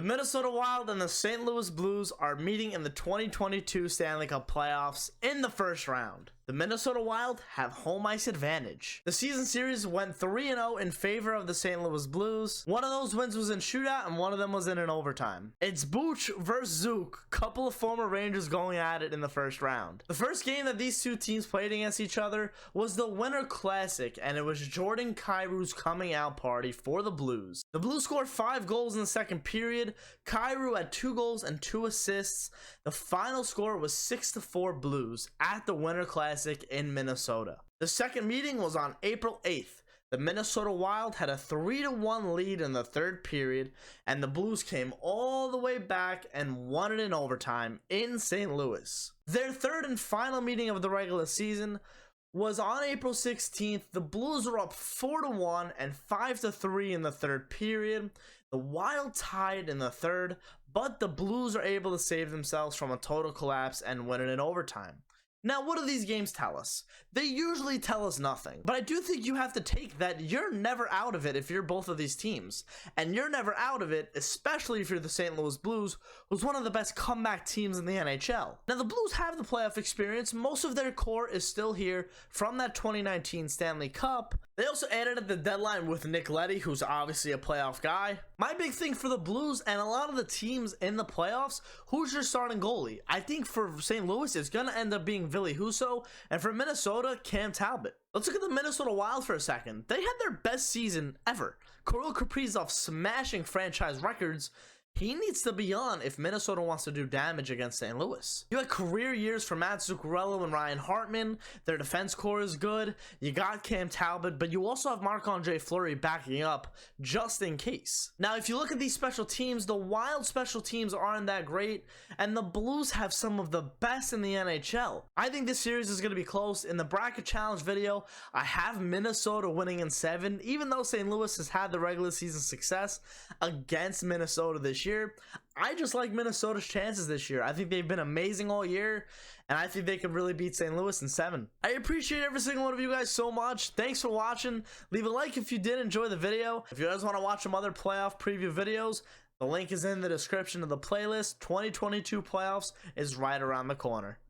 The Minnesota Wild and the St. Louis Blues are meeting in the 2022 Stanley Cup Playoffs in the first round. The Minnesota Wild have home ice advantage. The season series went 3-0 in favor of the St. Louis Blues. One of those wins was in shootout and one of them was in an overtime. It's Booch versus Zook, couple of former Rangers going at it in the first round. The first game that these two teams played against each other was the Winter Classic, and it was Jordan Kyrou's coming out party for the Blues. The Blues scored 5 goals in the second period. Kyrou had 2 goals and 2 assists. The final score was 6-4 Blues at the Winter Classic in Minnesota. The second meeting was on April 8th. The Minnesota Wild had a 3-1 lead in the third period, and the Blues came all the way back and won it in overtime in St. Louis. Their third and final meeting of the regular season was on April 16th. The Blues were up 4-1 and 5-3 in the third period. The Wild tied in the third, but the Blues are able to save themselves from a total collapse and win it in overtime. Now, what do these games tell us? They usually tell us nothing, but I do think you have to take that you're never out of it if you're both of these teams, and you're never out of it, especially if you're the St. Louis Blues, who's one of the best comeback teams in the NHL. Now, the Blues have the playoff experience. Most of their core is still here from that 2019 Stanley Cup. They also added at the deadline with Nick Leddy, who's obviously a playoff guy. My big thing for the Blues and a lot of the teams in the playoffs, who's your starting goalie? I think for St. Louis, it's going to end up being Ville Husso, and for Minnesota, Cam Talbot. Let's look at the Minnesota Wild for a second. They had their best season ever. Kirill Kaprizov smashing franchise records. He needs to be on if Minnesota wants to do damage against St. Louis. You had career years for Matt Zuccarello and Ryan Hartman. Their defense core is good. You got Cam Talbot, but you also have Marc-Andre Fleury backing up just in case. Now, if you look at these special teams, the Wild special teams aren't that great, and the Blues have some of the best in the NHL. I think this series is going to be close. In the Bracket Challenge video, I have Minnesota winning in 7, even though St. Louis has had the regular season success against Minnesota this year. I just like Minnesota's chances this year. I think they've been amazing all year, and I think they could really beat St. Louis in 7. I appreciate every single one of you guys so much. Thanks for watching. Leave a like if you did enjoy the video. If you guys want to watch some other playoff preview videos, the link is in the description of the playlist. 2022 playoffs is right around the corner.